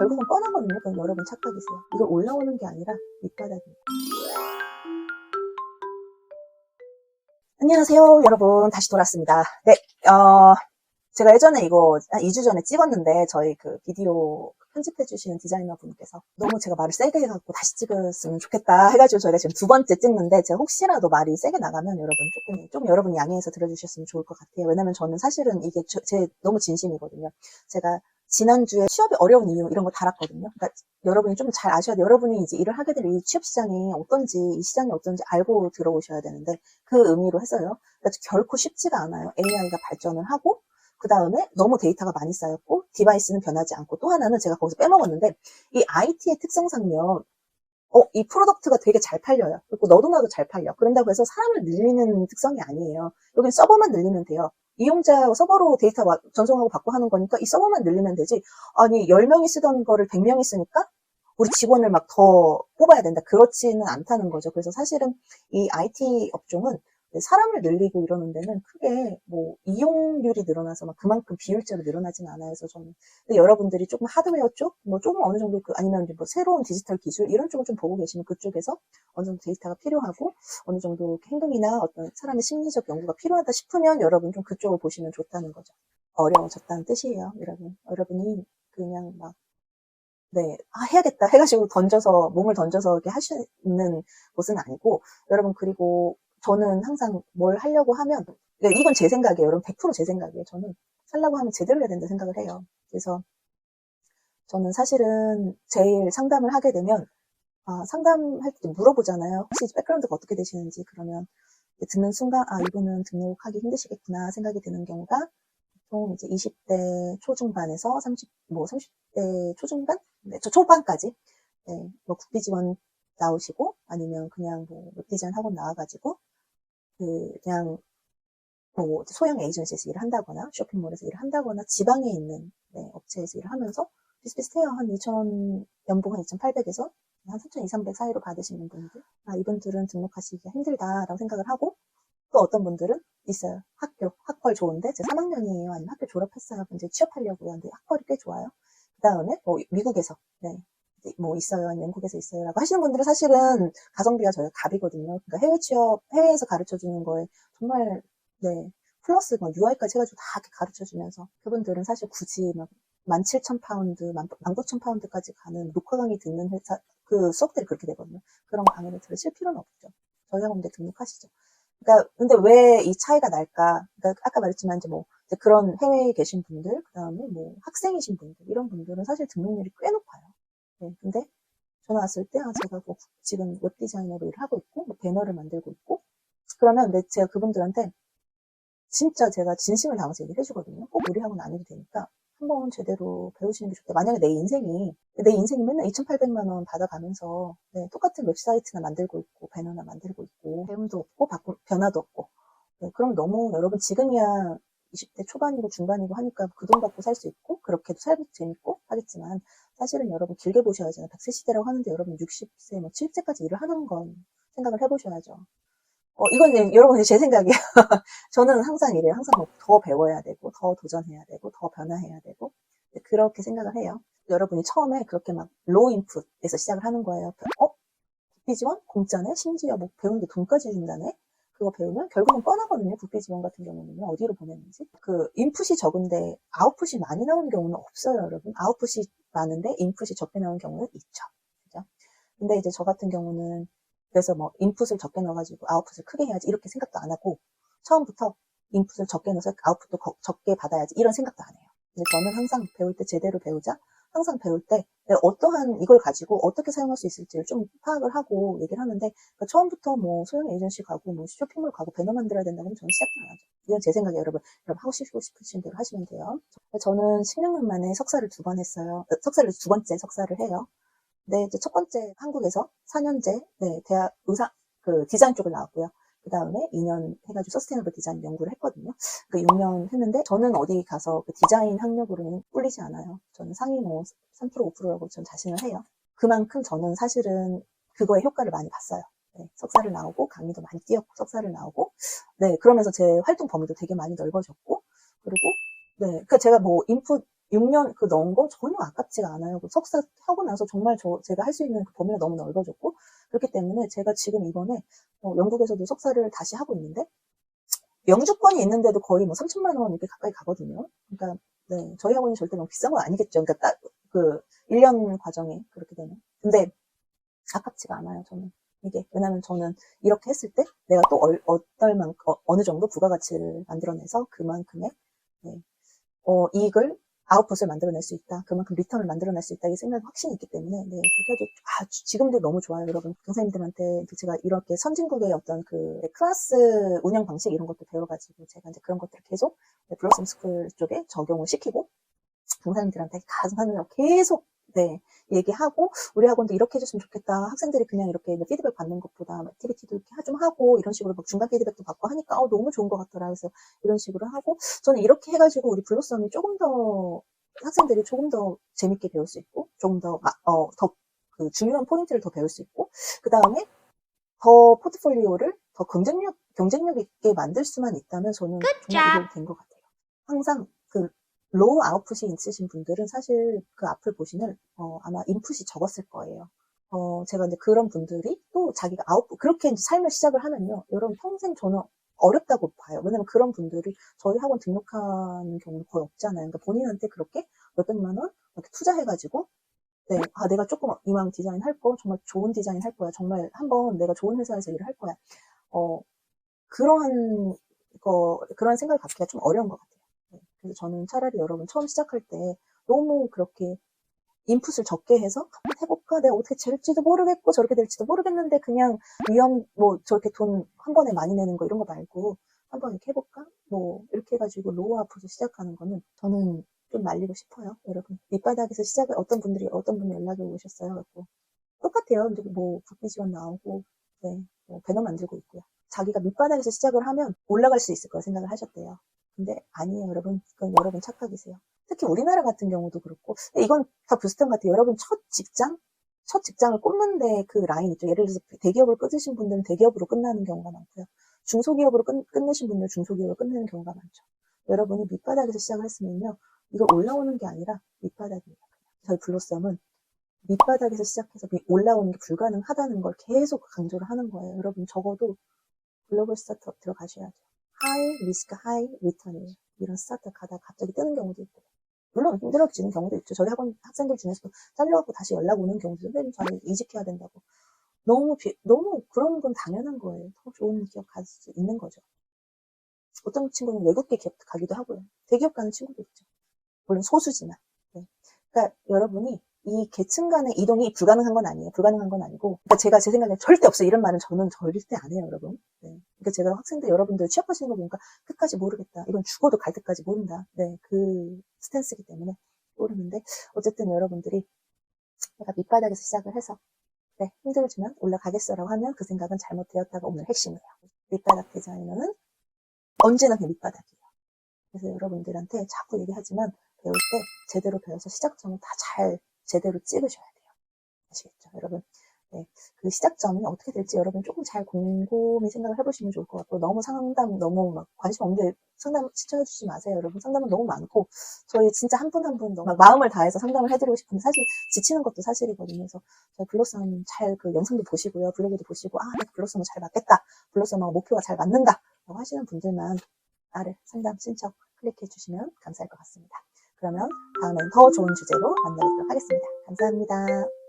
결국은 뻔하거든요. 그건 여러분 착각이세요. 이걸 올라오는 게 아니라 밑바닥입니다. 안녕하세요, 여러분. 다시 돌아왔습니다. 네, 제가 예전에 이거 한 2주 전에 찍었는데 저희 그 비디오 편집해주시는 디자이너 분께서 너무 제가 말을 세게 해갖고 다시 찍었으면 좋겠다 해가지고 저희가 지금 두 번째 찍는데, 제가 혹시라도 말이 세게 나가면 여러분 조금 여러분 양해해서 들어주셨으면 좋을 것 같아요. 왜냐면 저는 사실은 이게 제 너무 진심이거든요. 제가 지난주에 취업이 어려운 이유 이런 거 달았거든요. 그러니까 여러분이 좀 잘 아셔야 돼요. 여러분이 이제 일을 하게 될 이 취업 시장이 어떤지, 이 시장이 어떤지 알고 들어오셔야 되는데, 그 의미로 해서요. 그러니까 결코 쉽지가 않아요. AI가 발전을 하고 그 다음에 너무 데이터가 많이 쌓였고 디바이스는 변하지 않고, 또 하나는 제가 거기서 빼먹었는데, 이 IT의 특성상요, 이 프로덕트가 되게 잘 팔려요. 그리고 너도 나도 잘 팔려. 그런다고 해서 사람을 늘리는 특성이 아니에요. 여긴 서버만 늘리면 돼요. 이용자 서버로 데이터 전송하고 받고 하는 거니까 이 서버만 늘리면 되지, 아니 10명이 쓰던 거를 100명이 쓰니까 우리 직원을 막 더 뽑아야 된다, 그렇지는 않다는 거죠. 그래서 사실은 이 IT 업종은 사람을 늘리고 이러는 데는 크게 뭐 이용률이 늘어나서 막 그만큼 비율제로 늘어나진 않아요. 그래서 저는, 근데 여러분들이 조금 하드웨어 쪽, 뭐 조금 어느 정도 아니면 뭐 새로운 디지털 기술 이런 쪽을 좀 보고 계시면 그쪽에서 어느 정도 데이터가 필요하고 어느 정도 행동이나 어떤 사람의 심리적 연구가 필요하다 싶으면 여러분 좀 그쪽을 보시면 좋다는 거죠. 어려워졌다는 뜻이에요, 여러분. 여러분이 그냥 막 네, 해야겠다 해가지고 몸을 던져서 이렇게 하시는 곳은 아니고, 여러분, 그리고 저는 항상 뭘 하려고 하면, 네, 이건 제 생각이에요. 여러분, 100% 제 생각이에요. 저는 하려고 하면 제대로 해야 된다 생각을 해요. 그래서 저는 사실은 제일 상담을 하게 되면, 상담할 때 물어보잖아요. 혹시 백그라운드가 어떻게 되시는지. 그러면 듣는 순간, 이분은 등록하기 힘드시겠구나 생각이 드는 경우가 보통 이제 20대 초중반에서 30대 초중반? 네, 초반까지. 네, 뭐 국비 지원 나오시고, 아니면 그냥 뭐 웹디자인 학원 나와가지고, 그냥 뭐 소형 에이전시에서 일을 한다거나, 쇼핑몰에서 일을 한다거나, 지방에 있는 업체에서 일을 하면서 비슷비슷해요. 한 2,000, 연봉 한 2,800에서 한 3,200, 300 사이로 받으시는 분들. 이분들은 등록하시기가 힘들다라고 생각을 하고, 또 어떤 분들은 있어요. 학벌 좋은데, 제 3학년이에요. 아니면 학교 졸업했어요. 이제 취업하려고요. 근데 학벌이 꽤 좋아요. 그 다음에, 뭐, 미국에서, 네, 뭐 있어요. 아니면 영국에서 있어요. 라고 하시는 분들은 사실은 가성비가 저희가 갑이거든요. 그러니까 해외에서 가르쳐 주는 거에 정말, 네, 플러스 뭐 UI까지 해가지고 다 이렇게 가르쳐 주면서, 그분들은 사실 굳이 막 17,000파운드, 19,000파운드까지 가는 녹화 강의 듣는 회사, 그 수업들이 그렇게 되거든요. 그런 강의를 들으실 필요는 없죠. 저희 학원에 등록하시죠. 그러니까 근데 왜 이 차이가 날까? 그러니까 아까 말했지만 이제 뭐 이제 그런 해외에 계신 분들, 그다음에 뭐 학생이신 분들, 이런 분들은 사실 등록률이 꽤 높아요. 네, 근데 전화 왔을 때 제가 뭐 지금 웹 디자이너로 일을 하고 있고 뭐 배너를 만들고 있고, 그러면 근데 제가 그분들한테 진짜 제가 진심을 담아서 얘기를 해주거든요. 꼭 우리 학원 아니도 되니까 한번 제대로 배우시는 게 좋다. 만약에 내 인생이 맨날 2,800만 원 받아가면서 똑같은 웹사이트나 만들고 있고 배너나 만들고 있고 배움도 없고 변화도 없고, 그럼 너무 여러분 지금이야 20대 초반이고 중반이고 하니까 그 돈 받고 살 수 있고 그렇게도 살고 재밌고 하겠지만, 사실은 여러분 길게 보셔야죠. 100세 시대라고 하는데 여러분 60세, 뭐 70세까지 일을 하는 건 생각을 해보셔야죠. 이건 여러분 제 생각이에요. 저는 항상 이래요. 항상 더 배워야 되고, 더 도전해야 되고, 더 변화해야 되고, 그렇게 생각을 해요. 여러분이 처음에 그렇게 막 로우 인풋에서 시작을 하는 거예요. 국비 지원? 공짜네? 심지어 뭐 배우는데 돈까지 준다네? 그거 배우면 결국은 뻔하거든요. 국비 지원 같은 경우는요. 어디로 보내는지. 인풋이 적은데 아웃풋이 많이 나오는 경우는 없어요, 여러분. 아웃풋이 많은데 인풋이 적게 나오는 경우는 있죠. 그죠? 근데 이제 저 같은 경우는 그래서 뭐 인풋을 적게 넣어가지고 아웃풋을 크게 해야지 이렇게 생각도 안 하고, 처음부터 인풋을 적게 넣어서 아웃풋도 적게 받아야지 이런 생각도 안 해요. 근데 저는 항상 배울 때 제대로 배우자, 항상 배울 때 내가 어떠한 이걸 가지고 어떻게 사용할 수 있을지를 좀 파악을 하고 얘기를 하는데, 그러니까 처음부터 뭐 소형 에이전시 가고 뭐 쇼핑몰 가고 배너 만들어야 된다고 하면 저는 시작도 안 하죠. 이건 제 생각이에요. 여러분 하고 싶으신 대로 하시면 돼요. 저는 16년 만에 석사를 2번 했어요. 두 번째 석사를 해요. 네, 이제 첫 번째 한국에서 4년제, 대학 디자인 쪽을 나왔고요. 그 다음에 2년 해가지고 서스테이너블 디자인 연구를 했거든요. 6년 했는데, 저는 어디 가서 그 디자인 학력으로는 꿀리지 않아요. 저는 상위 뭐 3%, 5%라고 전 자신을 해요. 그만큼 저는 사실은 그거에 효과를 많이 봤어요. 석사를 나오고, 강의도 많이 뛰었고, 석사를 나오고, 그러면서 제 활동 범위도 되게 많이 넓어졌고, 그리고, 그러니까 제가 뭐 6년 그 넣은 거 전혀 아깝지가 않아요. 그 석사 하고 나서 정말 제가 할 수 있는 그 범위가 너무 넓어졌고, 그렇기 때문에 제가 지금 이번에 영국에서도 석사를 다시 하고 있는데, 영주권이 있는데도 거의 뭐 3천만 원 이렇게 가까이 가거든요. 그러니까, 네, 저희 학원이 절대 뭐 비싼 건 아니겠죠. 그러니까 딱, 1년 과정에 그렇게 되면. 근데 아깝지가 않아요, 저는. 이게. 왜냐면 저는 이렇게 했을 때 내가 또 어느 정도 부가가치를 만들어내서 그만큼의, 네, 이익을, 아웃풋을 만들어낼 수 있다. 그만큼 리턴을 만들어낼 수 있다. 이 생각이 확신이 있기 때문에, 네, 그렇게 해도, 지금도 너무 좋아요. 여러분, 강사님들한테 제가 이렇게 선진국의 어떤 클래스 운영 방식 이런 것도 배워가지고, 제가 이제 그런 것들을 계속 블로썸 스쿨 쪽에 적용을 시키고, 강사님들한테 강사님하고 계속, 네, 얘기하고, 우리 학원도 이렇게 해줬으면 좋겠다. 학생들이 그냥 이렇게 피드백 받는 것보다 액티비티도 이렇게 좀 하고, 이런 식으로 막 중간 피드백도 받고 하니까, 너무 좋은 것 같더라. 그래서 이런 식으로 하고, 저는 이렇게 해가지고 우리 블로썸이 조금 더, 학생들이 조금 더 재밌게 배울 수 있고, 조금 더, 중요한 포인트를 더 배울 수 있고, 그 다음에 더 포트폴리오를 더 경쟁력 있게 만들 수만 있다면 저는 정말 이걸로 된 것 같아요. 항상 로우 아웃풋이 있으신 분들은 사실 그 앞을 보시면, 아마 인풋이 적었을 거예요. 제가 이제 그런 분들이 또 자기가 그렇게 이제 삶을 시작을 하면요. 여러분 평생 저는 어렵다고 봐요. 왜냐면 그런 분들이 저희 학원 등록하는 경우는 거의 없잖아요. 그러니까 본인한테 그렇게 몇백만 원 이렇게 투자해가지고, 네, 내가 조금 이왕 디자인 할 거, 정말 좋은 디자인 할 거야. 정말 한번 내가 좋은 회사에서 일을 할 거야. 어, 그런 생각을 갖기가 좀 어려운 것 같아요. 네, 그래서 저는 차라리 여러분 처음 시작할 때 너무 그렇게 인풋을 적게 해서 한번 해볼까? 내가 어떻게 될지도 모르겠고 저렇게 될지도 모르겠는데 그냥 저렇게 돈 한 번에 많이 내는 거 이런 거 말고 한번 이렇게 해볼까? 뭐 이렇게 해가지고 로우 아웃풋을 시작하는 거는 저는 좀 말리고 싶어요. 여러분 밑바닥에서 어떤 분이 연락이 오셨어요. 그래서 똑같아요. 이제 뭐 국비 지원 나오고, 네, 배너 만들고 있고요. 자기가 밑바닥에서 시작을 하면 올라갈 수 있을 거라 생각을 하셨대요. 근데 아니에요, 여러분. 그건 여러분 착각이세요. 특히 우리나라 같은 경우도 그렇고, 이건 다 비슷한 것 같아요. 여러분 첫 직장을 꼽는데 그 라인 있죠. 예를 들어서 대기업을 끊으신 분들은 대기업으로 끝나는 경우가 많고요. 중소기업으로 끝내신 분들은 중소기업으로 끝내는 경우가 많죠. 여러분이 밑바닥에서 시작을 했으면요. 이걸 올라오는 게 아니라 밑바닥입니다. 저희 블로썸은 밑바닥에서 시작해서 올라오는 게 불가능하다는 걸 계속 강조를 하는 거예요. 여러분 적어도 글로벌 스타트업 들어가셔야 돼요. 하이 리스크 하이 리턴이에요. 이런 스타트업 가다가 갑자기 뜨는 경우도 있고, 물론 힘들어지는 경우도 있죠. 저희 학원 학생들 중에서도 잘려갖고 다시 연락 오는 경우도 선생님 저 이직해야 된다고. 너무 그런 건 당연한 거예요. 더 좋은 기업 갈 수 있는 거죠. 어떤 친구는 외국계 기업 가기도 하고요. 대기업 가는 친구도 있죠. 물론 소수지만. 네. 그러니까 여러분이 이 계층 간의 이동이 불가능한 건 아니에요. 불가능한 건 아니고. 그러니까 제가 제 생각에 절대 없어요. 이런 말은 저는 절대 안 해요, 여러분. 네. 그러니까 제가 학생들 여러분들 취업하시는 거 보니까 끝까지 모르겠다. 이건 죽어도 갈 때까지 모른다. 네. 그 스탠스이기 때문에 모르는데 어쨌든 여러분들이 내가 밑바닥에서 시작을 해서 네, 힘들지만 올라가겠어라고 하면 그 생각은 잘못되었다가 오늘 핵심이에요. 밑바닥 디자이너는 언제나 그 밑바닥이에요. 그래서 여러분들한테 자꾸 얘기하지만 배울 때 제대로 배워서 시작점을 다 제대로 찍으셔야 돼요. 아시겠죠? 여러분. 네. 그 시작점이 어떻게 될지 여러분 조금 잘 곰곰이 생각을 해보시면 좋을 것 같고, 너무 막 관심 없는데 상담 신청해 주시지 마세요. 여러분 상담은 너무 많고, 저희 진짜 한 분 한 분 막 마음을 다해서 상담을 해드리고 싶은데 사실 지치는 것도 사실이거든요. 그래서 저희 블로썸 그 영상도 보시고요. 블로그도 보시고, 내가 블로썸은 잘 맞겠다. 블로썸하고 목표가 잘 맞는다. 라고 하시는 분들만 나를 상담 신청 클릭해 주시면 감사할 것 같습니다. 그러면 다음엔 더 좋은 주제로 만나뵙도록 하겠습니다. 감사합니다.